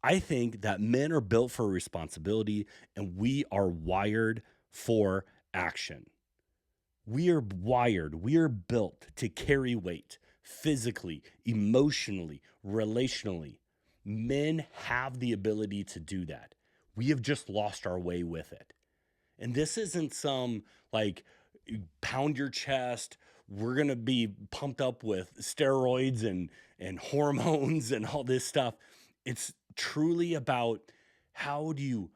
I think that men are built for responsibility and we are wired for action. We are built to carry weight physically, emotionally, relationally. Men have the ability to do that. We have just lost our way with it. And this isn't some like pound your chest, we're going to be pumped up with steroids and hormones and all this stuff. It's truly about how do you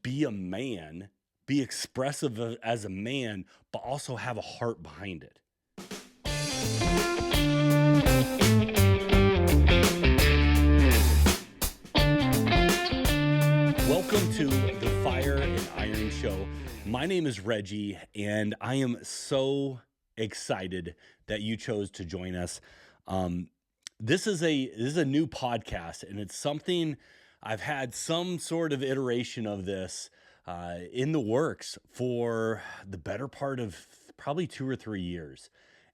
be a man, be expressive as a man, but also have a heart behind it. Welcome to the Fire and Iron Show. My name is Reggie, and I am so excited that you chose to join us. This is a new podcast, and it's something I've had some sort of iteration of this in the works for the better part of probably 2 or 3 years.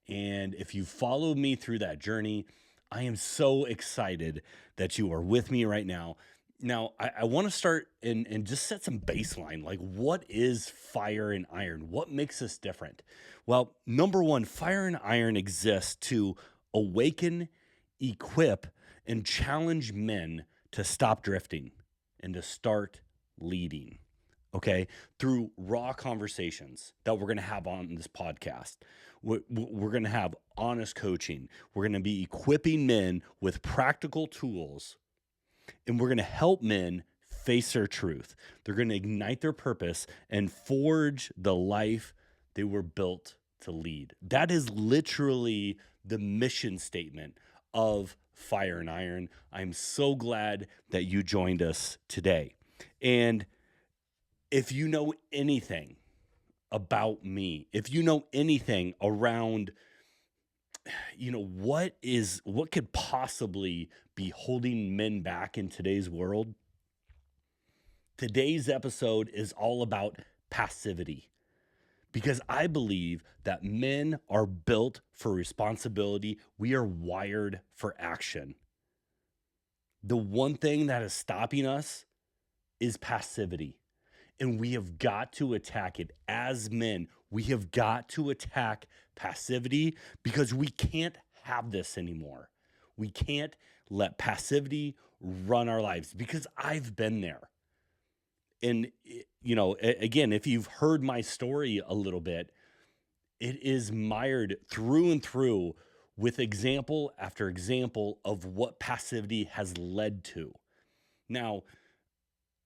And if you followed me through that journey, I am so excited that you are with me right now. Now, I want to start and just set some baseline. Like, what is fire and iron? What makes us different? Well, number one, fire and iron exists to awaken, equip, and challenge men to stop drifting and to start leading. Okay, through raw conversations that we're going to have on this podcast. We're going to have honest coaching. We're going to be equipping men with practical tools, and we're going to help men face their truth. They're going to ignite their purpose and forge the life they were built to lead. That is literally the mission statement of Fire and Iron. I'm so glad that you joined us today. And if you know anything about me, if you know anything around what could possibly be holding men back in today's world, today's episode is all about passivity, because I believe that men are built for responsibility. We are wired for action. The one thing that is stopping us is passivity. And we have got to attack it as men. We have got to attack passivity because we can't have this anymore. We can't let passivity run our lives because I've been there. And, again, if you've heard my story a little bit, it is mired through and through with example after example of what passivity has led to. Now,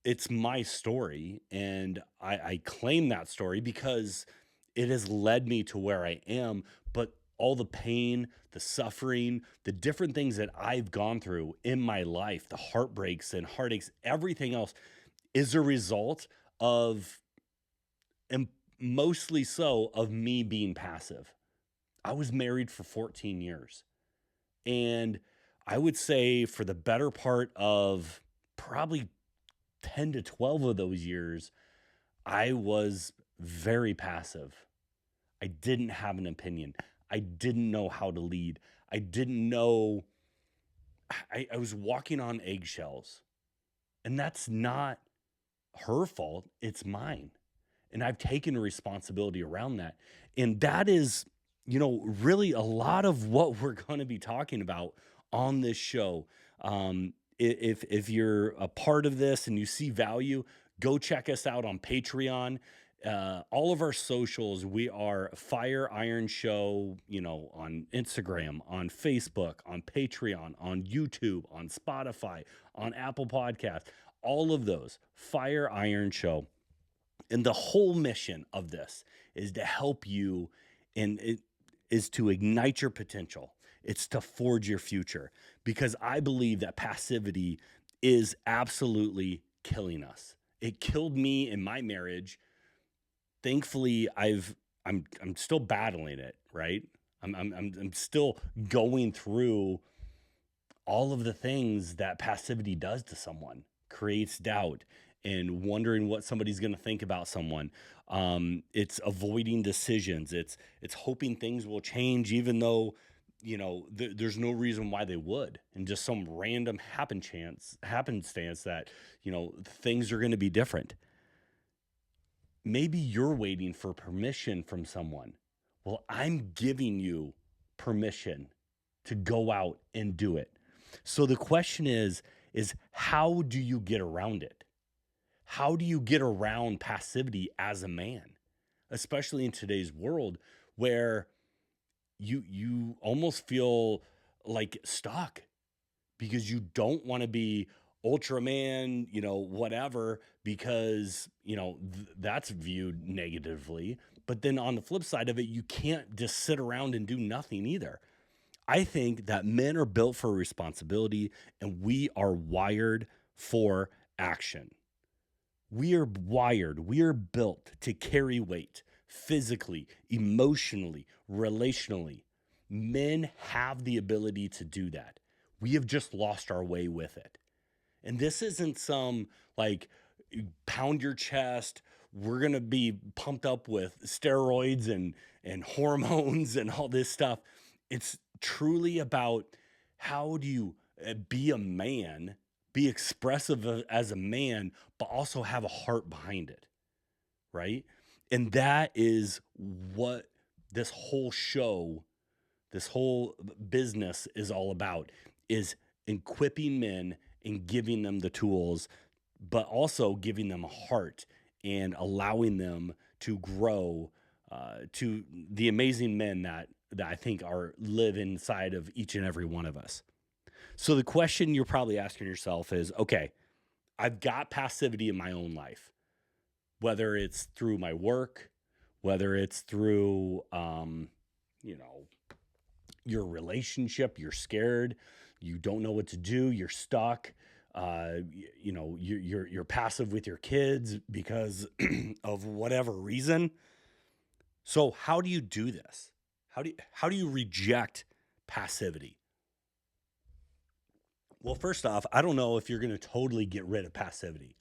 it's my story, and I claim that story because it has led me to where I am. But all the pain, the suffering, the different things that I've gone through in my life, the heartbreaks and heartaches, everything else is a result of, and mostly so, of me being passive. I was married for 14 years. And I would say for the better part of probably 10 to 12 of those years, I was very passive. I didn't have an opinion. I didn't know how to lead. I didn't know. I was walking on eggshells. And that's not her fault. It's mine. And I've taken responsibility around that. And that is, really a lot of what we're going to be talking about on this show. If you're a part of this and you see value, go check us out on Patreon. All of our socials, we are Fire Iron Show, on Instagram, on Facebook, on Patreon, on YouTube, on Spotify, on Apple Podcasts, all of those, Fire Iron Show. And the whole mission of this is to help you, and it is to ignite your potential. It's to forge your future, because I believe that passivity is absolutely killing us. It killed me in my marriage. Thankfully, I'm still battling it, right? I'm still going through all of the things that passivity does to someone. Creates doubt and wondering what somebody's going to think about someone. It's avoiding decisions. It's hoping things will change, even though there's no reason why they would, and just some random happenstance that things are going to be different. Maybe you're waiting for permission from someone. Well, I'm giving you permission to go out and do it. So the question is how do you get around it? How do you get around passivity as a man, especially in today's world where you almost feel like stuck because you don't want to be Ultraman, whatever, because, that's viewed negatively. But then on the flip side of it, you can't just sit around and do nothing either. I think that men are built for responsibility and we are wired for action. We are built to carry weight physically, emotionally, relationally. Men have the ability to do that. We have just lost our way with it. And this isn't some like pound your chest, we're going to be pumped up with steroids and hormones and all this stuff. It's truly about how do you be a man, be expressive as a man, but also have a heart behind it, right? And that is what this whole show, this whole business is all about, is equipping men and giving them the tools, but also giving them a heart and allowing them to grow to the amazing men that I think live inside of each and every one of us. So the question you're probably asking yourself is, okay, I've got passivity in my own life, whether it's through my work, whether it's through, you know, your relationship, you're scared, you don't know what to do, you're stuck. You're passive with your kids because of whatever reason. So how do you do this? How do you reject passivity? Well, first off, I don't know if you're going to totally get rid of passivity.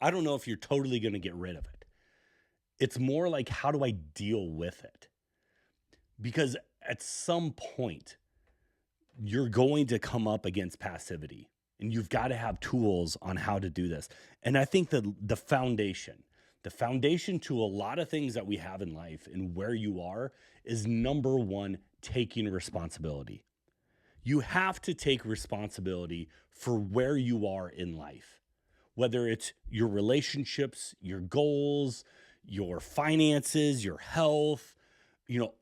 I don't know if you're totally going to get rid of it. It's more like, how do I deal with it? Because at some point, you're going to come up against passivity and you've got to have tools on how to do this. And I think the foundation to a lot of things that we have in life and where you are is number one, taking responsibility. You have to take responsibility for where you are in life, whether it's your relationships, your goals, your finances, your health,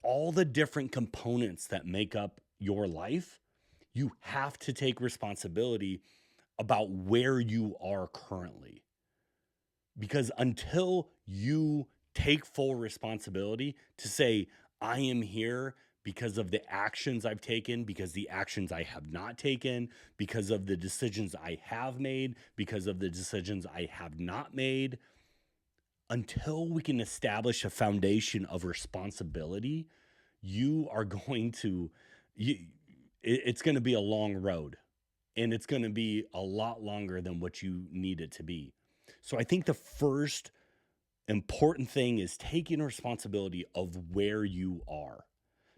all the different components that make up your life. You have to take responsibility about where you are currently. Because until you take full responsibility to say, I am here because of the actions I've taken, because the actions I have not taken, because of the decisions I have made, because of the decisions I have not made, until we can establish a foundation of responsibility, you are going to, you, it's going to be a long road and it's going to be a lot longer than what you need it to be. So I think the first important thing is taking responsibility of where you are.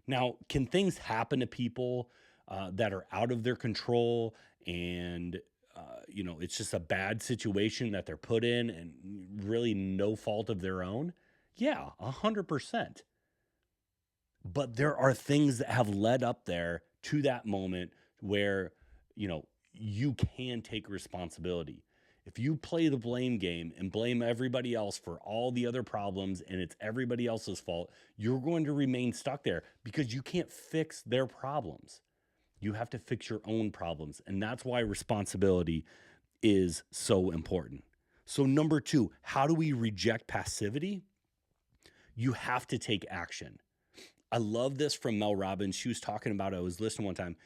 Now, can things happen to people that are out of their control and it's just a bad situation that they're put in and really no fault of their own? Yeah, 100%. But there are things that have led up there to that moment where, you can take responsibility. If you play the blame game and blame everybody else for all the other problems and it's everybody else's fault, you're going to remain stuck there because you can't fix their problems. You have to fix your own problems. And that's why responsibility is so important. So, number two, how do we reject passivity? You have to take action. I love this from Mel Robbins. She was talking about it. I was listening one time,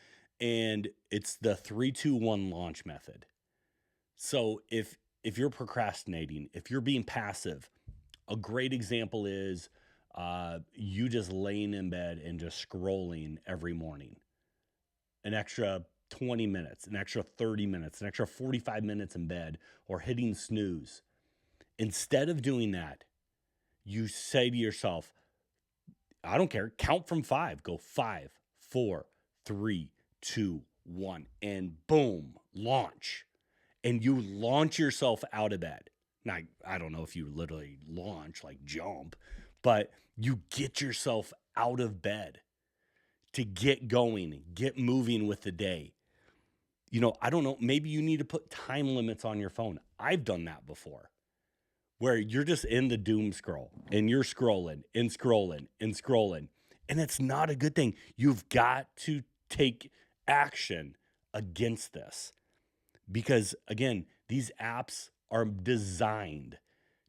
and it's the 3-2-1 launch method. So if you're procrastinating, if you're being passive, a great example is you just laying in bed and just scrolling every morning. An extra 20 minutes, an extra 30 minutes, an extra 45 minutes in bed, or hitting snooze. Instead of doing that, you say to yourself, I don't care. Count from 5. Go 5, 4, 3, 2, 1, and boom, launch. And you launch yourself out of bed. Now, I don't know if you literally launch, like jump, but you get yourself out of bed to get going, get moving with the day. I don't know, maybe you need to put time limits on your phone. I've done that before, where you're just in the doom scroll and you're scrolling and scrolling and scrolling. And it's not a good thing. You've got to take action against this because, again, these apps are designed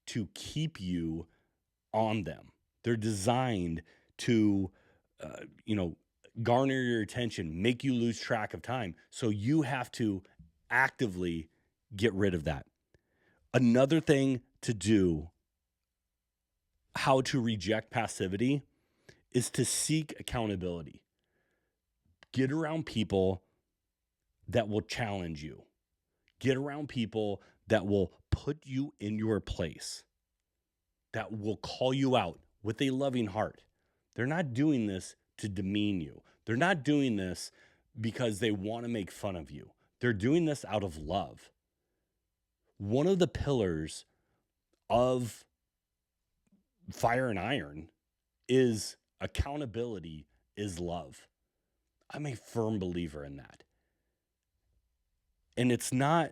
to keep you on them. They're designed to, uh, you know, garner your attention, make you lose track of time. So you have to actively get rid of that. Another thing to do, how to reject passivity, is to seek accountability. Get around people that will challenge you. Get around people that will put you in your place, that will call you out with a loving heart. They're not doing this to demean you. They're not doing this because they want to make fun of you. They're doing this out of love. One of the pillars of fire and iron is accountability, is love. I'm a firm believer in that. And it's not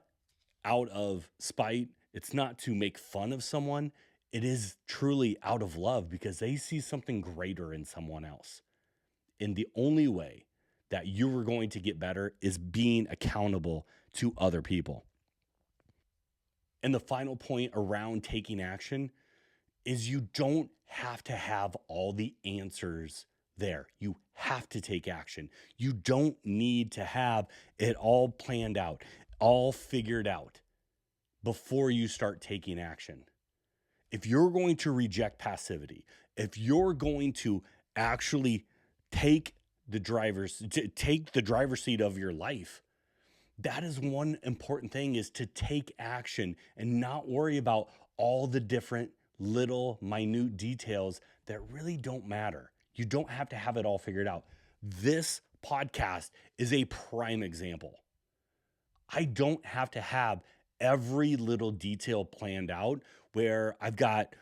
out of spite, it's not to make fun of someone. It is truly out of love because they see something greater in someone else. And the only way that you are going to get better is being accountable to other people. And the final point around taking action is you don't have to have all the answers there. You have to take action. You don't need to have it all planned out, all figured out before you start taking action. If you're going to reject passivity, if you're going to actually take the driver's seat of your life, that is one important thing, is to take action and not worry about all the different little minute details that really don't matter. You don't have to have it all figured out. This podcast is a prime example. I don't have to have every little detail planned out where I've got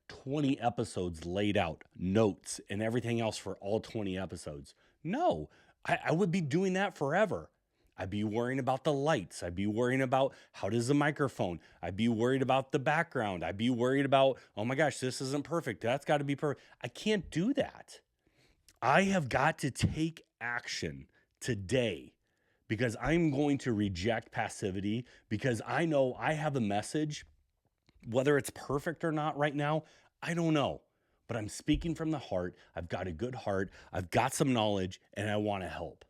20 episodes laid out, notes and everything else for all 20 episodes. No, I would be doing that forever. I'd be worrying about the lights. I'd be worrying about how does the microphone. I'd be worried about the background. I'd be worried about, oh my gosh, this isn't perfect. That's got to be perfect. I can't do that. I have got to take action today because I'm going to reject passivity because I know I have a message. Whether it's perfect or not right now, I don't know. But I'm speaking from the heart. I've got a good heart. I've got some knowledge and I want to help.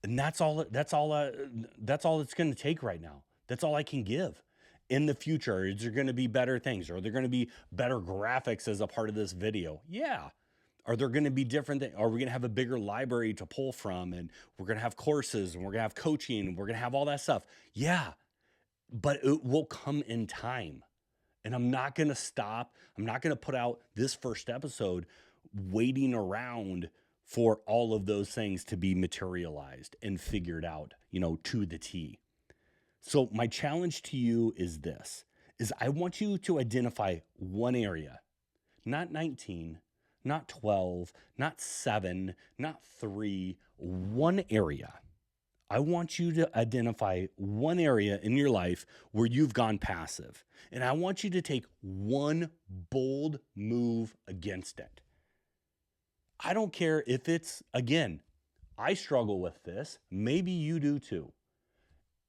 And that's all it's going to take right now. That's all I can give. In the future, is there going to be better things? Are there going to be better graphics as a part of this video? Yeah. Are there going to be different things? Are we going to have a bigger library to pull from? And we're going to have courses and we're going to have coaching and we're going to have all that stuff. Yeah. But it will come in time. And I'm not going to stop. I'm not going to put out this first episode waiting around for all of those things to be materialized and figured out, to the T. So my challenge to you is this, is I want you to identify one area, not 19, not 12, not 7, not 3, one area. I want you to identify one area in your life where you've gone passive. And I want you to take one bold move against it. I don't care if it's, again, I struggle with this. Maybe you do too.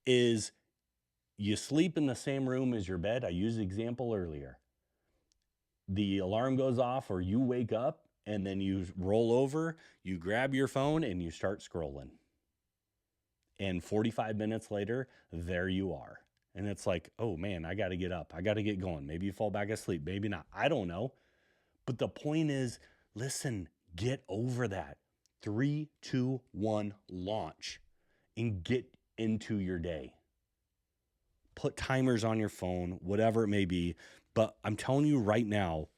Is you sleep in the same room as your bed. I used the example earlier. The alarm goes off or you wake up and then you roll over, you grab your phone and you start scrolling. And 45 minutes later, there you are. And it's like, oh man, I got to get up. I got to get going. Maybe you fall back asleep. Maybe not. I don't know. But the point is, listen, get over that. 3, 2, 1, launch and get into your day. Put timers on your phone, whatever it may be. But I'm telling you right now,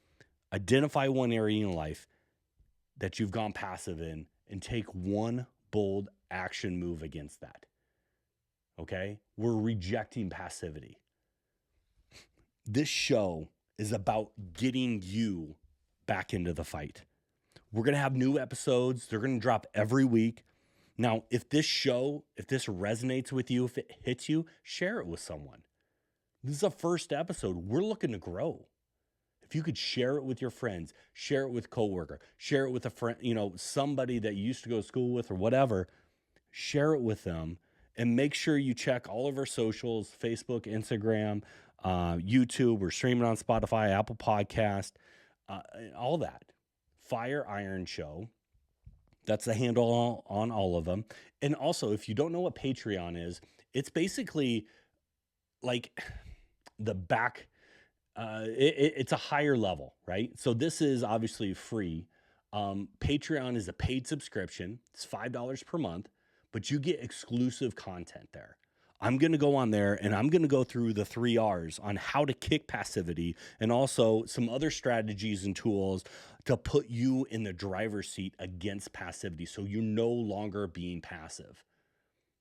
Identify one area in life that you've gone passive in and take one bold action move against that. Okay? We're rejecting passivity. This show is about getting you back into the fight. We're going to have new episodes. They're going to drop every week. Now, if this resonates with you, if it hits you, share it with someone. This is a first episode. We're looking to grow. If you could share it with your friends, share it with a coworker, share it with a friend, somebody that you used to go to school with or whatever, share it with them, and make sure you check all of our socials, Facebook, Instagram, YouTube. We're streaming on Spotify, Apple Podcast, all that. Fire Iron Show. That's the handle on all of them. And also, if you don't know what Patreon is, it's basically like the back, it's a higher level, right? So this is obviously free. Patreon is a paid subscription. It's $5 per month, but you get exclusive content there. I'm going to go on there and I'm going to go through the 3 R's on how to kick passivity and also some other strategies and tools to put you in the driver's seat against passivity so you're no longer being passive.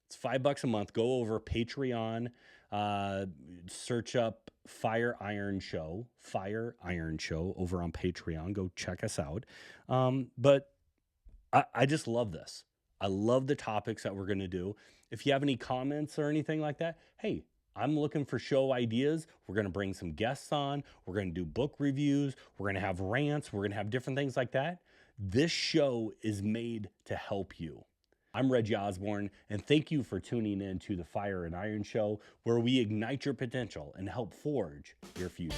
It's $5 a month. Go over Patreon, search up Fire Iron Show over on Patreon. Go check us out. But I just love this. I love the topics that we're going to do. If you have any comments or anything like that, hey, I'm looking for show ideas. We're going to bring some guests on. We're going to do book reviews. We're going to have rants. We're going to have different things like that. This show is made to help you. I'm Reggie Osborn, and thank you for tuning in to the Fire and Iron Show, where we ignite your potential and help forge your future.